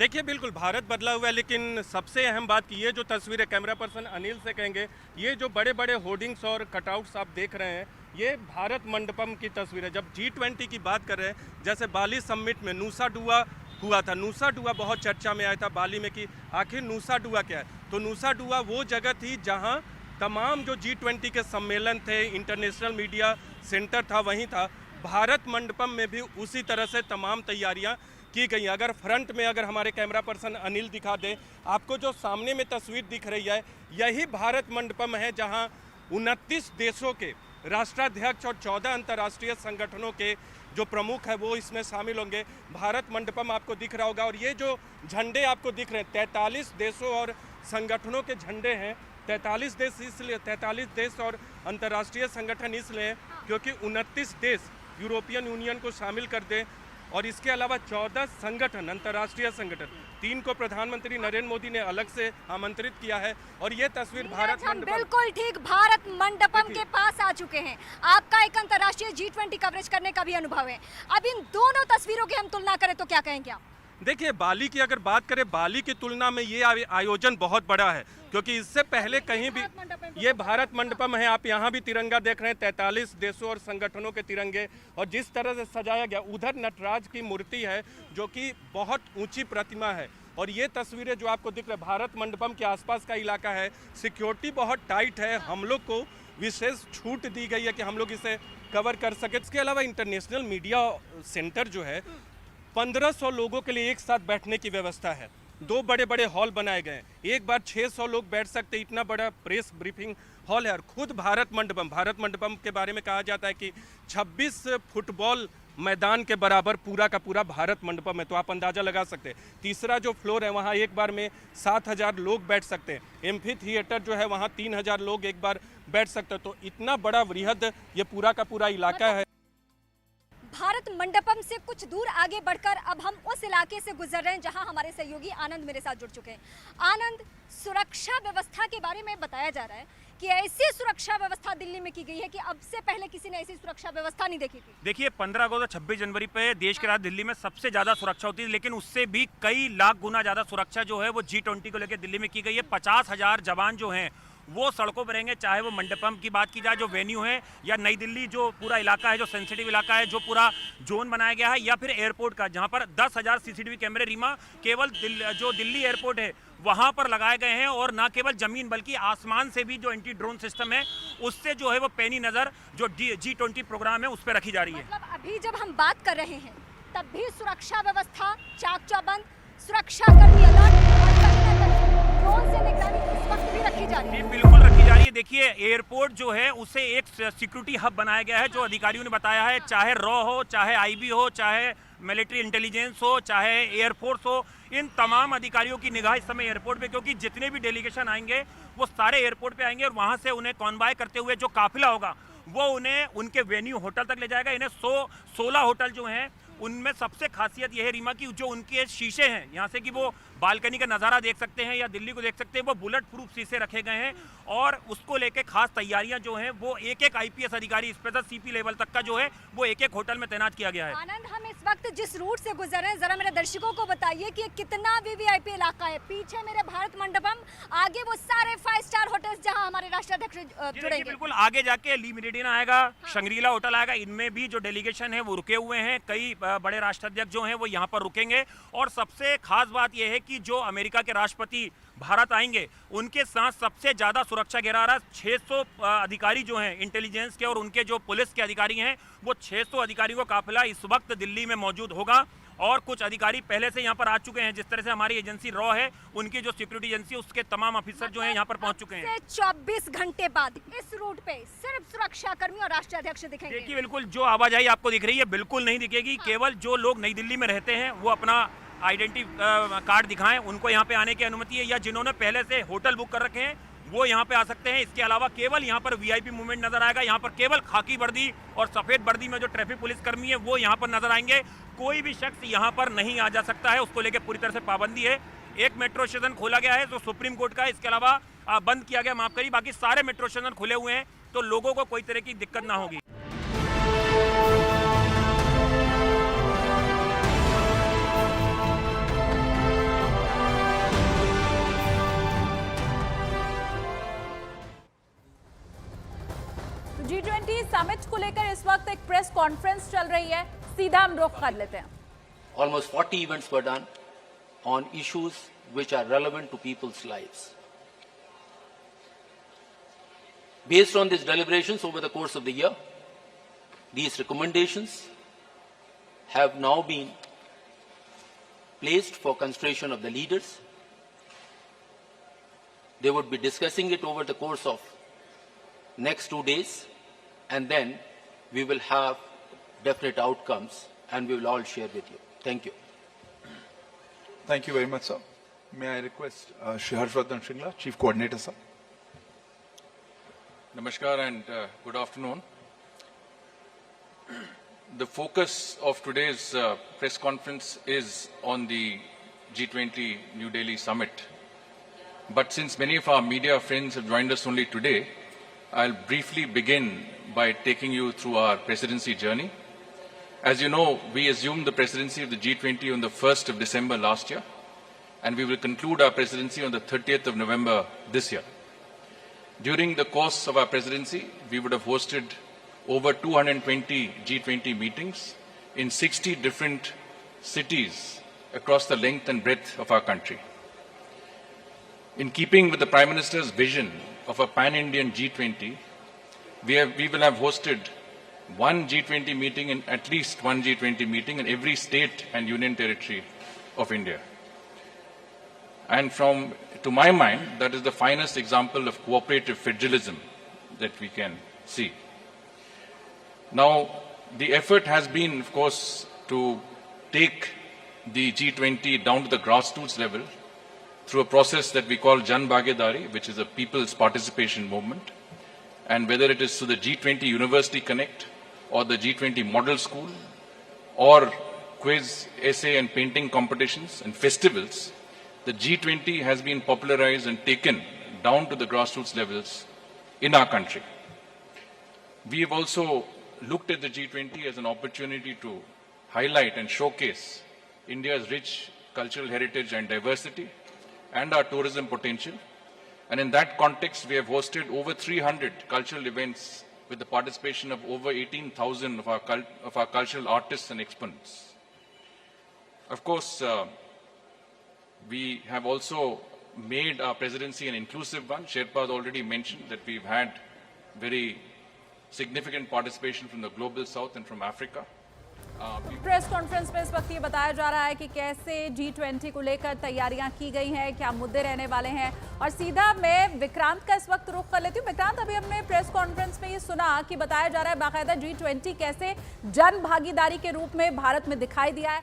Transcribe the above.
देखिए बिल्कुल भारत बदला हुआ है, लेकिन सबसे अहम बात की ये जो तस्वीर है, कैमरा पर्सन अनिल से कहेंगे, ये जो बड़े बड़े होर्डिंग्स और कटआउट्स आप देख रहे हैं, ये भारत मंडपम की तस्वीर है। जब G20 की बात कर रहे हैं, जैसे बाली समिट में नूसा डुआ हुआ था, नूसा डुआ बहुत चर्चा में आया था बाली में कि आखिर नूसा डुआ क्या है। तो नूसा डुआ वो जगह थी जहाँ तमाम जो G20 के सम्मेलन थे, इंटरनेशनल मीडिया सेंटर था, वहीं था। भारत मंडपम में भी उसी तरह से तमाम तैयारियां की गई। अगर फ्रंट में अगर हमारे कैमरा पर्सन अनिल दिखा दे आपको, जो सामने में तस्वीर दिख रही है, यही भारत मंडपम है जहां 29 देशों के राष्ट्राध्यक्ष और 14 अंतर्राष्ट्रीय संगठनों के जो प्रमुख है वो इसमें शामिल होंगे। भारत मंडपम आपको दिख रहा होगा, और ये जो झंडे आपको दिख रहे हैं 43 देशों और संगठनों के झंडे हैं। 43 देश इसलिए 43 देश और अंतर्राष्ट्रीय संगठन इसलिए क्योंकि 29 देश यूरोपियन यूनियन को शामिल कर दें, और इसके अलावा 14 संगठन, अंतर्राष्ट्रीय संगठन, 3 को प्रधानमंत्री नरेंद्र मोदी ने अलग से आमंत्रित किया है। और ये तस्वीर भारत मंडपम, बिल्कुल ठीक, भारत मंडपम के पास आ चुके हैं। आपका एक अंतर्राष्ट्रीय G20 कवरेज करने का भी अनुभव है। अब इन दोनों तस्वीरों की हम तुलना करें तो क्या कहेंगे आप? देखिए बाली की अगर बात करें, बाली की तुलना में ये आयोजन बहुत बड़ा है, क्योंकि इससे पहले कहीं भी ये भारत मंडपम है। आप यहाँ भी तिरंगा देख रहे हैं, 43 देशों और संगठनों के तिरंगे, और जिस तरह से सजाया गया, उधर नटराज की मूर्ति है जो कि बहुत ऊंची प्रतिमा है। और ये तस्वीरें जो आपको दिख रही है, भारत मंडपम के आसपास का इलाका है, सिक्योरिटी बहुत टाइट है, हम लोग को विशेष छूट दी गई है कि हम लोग इसे कवर कर सके। इसके अलावा इंटरनेशनल मीडिया सेंटर जो है, 1500 लोगों के लिए एक साथ बैठने की व्यवस्था है। 2 बड़े बड़े हॉल बनाए गए हैं, एक बार 600 लोग बैठ सकते, इतना बड़ा प्रेस ब्रीफिंग हॉल है। और खुद भारत मंडपम के बारे में कहा जाता है कि 26 फुटबॉल मैदान के बराबर पूरा का पूरा भारत मंडपम है। तो आप अंदाज़ा लगा सकते हैं, तीसरा जो फ्लोर है वहाँ एक बार में 7000 लोग बैठ सकते हैं। एम्फी थिएटर जो है वहाँ 3000 लोग एक बार बैठ सकते हैं। तो इतना बड़ा वृहद ये पूरा का पूरा इलाका है। भारत मंडपम से कुछ दूर आगे बढ़कर अब हम उस इलाके से गुजर रहे हैं जहां हमारे सहयोगी आनंद मेरे साथ जुड़ चुके हैं। आनंद, सुरक्षा व्यवस्था के बारे में बताया जा रहा है कि ऐसी सुरक्षा व्यवस्था दिल्ली में की गई है कि अब से पहले किसी ने ऐसी सुरक्षा व्यवस्था नहीं देखी थी। देखिए 15 अगस्त और 26 जनवरी पे देश के रात दिल्ली में सबसे ज्यादा सुरक्षा होती है, लेकिन उससे भी कई लाख गुना ज्यादा सुरक्षा जो है वो G20 को लेकर दिल्ली में की गई है। 50,000 जवान जो हैं वो सड़कों पर रहेंगे, चाहे वो मंडपम की बात की जाए जो वेन्यू है, या नई दिल्ली जो पूरा इलाका है, जो सेंसिटिव इलाका है, जो पूरा जोन बनाया गया है, या फिर एयरपोर्ट का जहां पर 10,000 CCTV कैमरे रीमा केवल जो दिल्ली एयरपोर्ट है वहां पर लगाए गए हैं। और ना केवल जमीन बल्कि आसमान से भी जो एंटी ड्रोन सिस्टम है उससे जो है वो पैनी नजर जो G20 प्रोग्राम है उस पर रखी जा रही है। मतलब अभी जब हम बात कर रहे हैं तब भी सुरक्षा व्यवस्था चाक चौबंद, सुरक्षाकर्मी अलर्ट, ड्रोन से निगरानी इस वक्त भी रखी जा रही है। बिल्कुल रखी जा रही है। देखिए एयरपोर्ट जो है उसे एक सिक्योरिटी हब बनाया गया है, जो अधिकारियों ने बताया है, चाहे रॉ हो, चाहे IB हो, चाहे मिलिट्री इंटेलिजेंस हो, चाहे एयरफोर्स हो, इन तमाम अधिकारियों की निगाह इस समय एयरपोर्ट पे, क्योंकि जितने भी डेलीगेशन आएंगे वो सारे एयरपोर्ट पे आएंगे और वहां से उन्हें कॉन्वॉय करते हुए जो काफिला होगा वो उन्हें उनके वेन्यू होटल तक ले जाएगा। इन्हें 16 होटल जो हैं उनमें सबसे खासियत यह है रीमा की जो उनके शीशे हैं, यहाँ से कि वो बालकनी का नज़ारा देख सकते हैं या दिल्ली को देख सकते हैं, वो बुलेट प्रूफ शीशे रखे गए हैं। और उसको लेके खास तैयारियां जो हैं वो एक IPS अधिकारी स्पेशल CP लेवल तक का जो है वो एक होटल में तैनात किया गया है। आनंद, हम इस वक्त जिस रूट से गुजर रहे हैं, जरा मेरे दर्शकों को बताइए कि कितना VVIP इलाका है। पीछे मेरे भारत मंडपम, आगे वो सारे 5 स्टार होटल्स जहां हमारे राष्ट्राध्यक्ष जुड़ेंगे। बिल्कुल आगे जाके ली मेरिडियन आएगा, शंग्रीला होटल आएगा, इनमें भी जो डेलीगेशन है वो रुके हुए हैं। कई बड़े राष्ट्राध्यक्ष जो हैं वो यहाँ पर रुकेंगे। और सबसे खास बात यह है कि जो अमेरिका के राष्ट्रपति भारत आएंगे उनके साथ सबसे ज्यादा सुरक्षा घेरा रहा, 600 अधिकारी जो हैं इंटेलिजेंस के और उनके जो पुलिस के अधिकारी हैं वो 600 अधिकारियों का काफिला इस वक्त दिल्ली में मौजूद होगा। और कुछ अधिकारी पहले से यहाँ पर आ चुके हैं, जिस तरह से हमारी एजेंसी रॉ है उनकी जो सिक्योरिटी एजेंसी उसके तमाम ऑफिसर जो हैं यहाँ पर पहुंच चुके हैं। 24 घंटे बाद इस रूट पे सिर्फ सुरक्षा कर्मी और राष्ट्राध्यक्ष दिखेंगे। देखिए बिल्कुल जो आवाजाही आपको दिख रही है बिल्कुल नहीं दिखेगी। केवल जो लोग नई दिल्ली में रहते हैं वो अपना आइडेंटिटी कार्ड दिखाएं, उनको यहाँ पे आने की अनुमति है, या जिन्होंने पहले से होटल बुक कर रखे हैं वो यहाँ पे आ सकते हैं। इसके अलावा केवल यहाँ पर VIP मूवमेंट नजर आएगा। यहाँ पर केवल खाकी वर्दी और सफेद वर्दी में जो ट्रैफिक पुलिस कर्मी है वो यहाँ पर नजर आएंगे। कोई भी शख्स यहाँ पर नहीं आ जा सकता है, उसको लेकर पूरी तरह से पाबंदी है। एक मेट्रो स्टेशन खोला गया है जो सुप्रीम कोर्ट का है, इसके अलावा बंद किया गया, माफ करिए, बाकी सारे मेट्रो स्टेशन खुले हुए हैं, तो लोगों को कोई तरह की दिक्कत ना होगी। G20 समिट को लेकर इस वक्त एक प्रेस कॉन्फ्रेंस चल रही है, सीधा हम रुख कर लेते हैं। Almost 40 events were done on issues which are relevant to people's lives. Based on these deliberations over the course of the year, these recommendations have now been placed for consideration of the leaders. They would be discussing it over the course of next 2 days, and then we will have definite outcomes and we will all share with you. Thank you. Thank you very much, sir. May I request Shri Harshvardhan Shringla, Chief Coordinator, sir. Namaskar and good afternoon. The focus of today's press conference is on the G20 New Delhi summit. But since many of our media friends have joined us only today, I'll briefly begin by taking you through our presidency journey. As you know, we assumed the presidency of the G20 on the 1st of December last year, and we will conclude our presidency on the 30th of November this year. During the course of our presidency, we would have hosted over 220 G20 meetings in 60 different cities across the length and breadth of our country. In keeping with the Prime Minister's vision of a pan-Indian G20, we will have hosted one G20 meeting in at least one G20 meeting in every state and union territory of India. And to my mind, that is the finest example of cooperative federalism that we can see. Now, the effort has been, of course, to take the G20 down to the grassroots level through a process that we call Jan Bhagiyadari, which is a people's participation movement. And whether it is through the G20 University Connect or the G20 Model School or quiz, essay and painting competitions and festivals, the G20 has been popularized and taken down to the grassroots levels in our country. We have also looked at the G20 as an opportunity to highlight and showcase India's rich cultural heritage and diversity and our tourism potential. And in that context, we have hosted over 300 cultural events with the participation of over 18,000 of our cultural artists and exponents. Of course, we have also made our presidency an inclusive one. Sherpa has already mentioned that we've had very significant participation from the global south and from Africa. Press conference में इस वक्त ये बताया जा रहा है कि कैसे G20 को लेकर तैयारियां की गई हैं, क्या मुद्दे रहने वाले हैं। और सीधा मैं विक्रांत का इस वक्त रुख कर लेती हूँ। विक्रांत, अभी हमने प्रेस कॉन्फ्रेंस में ये सुना कि बताया जा रहा है बाकायदा G20 कैसे जन भागीदारी के रूप में भारत में दिखाई दिया है।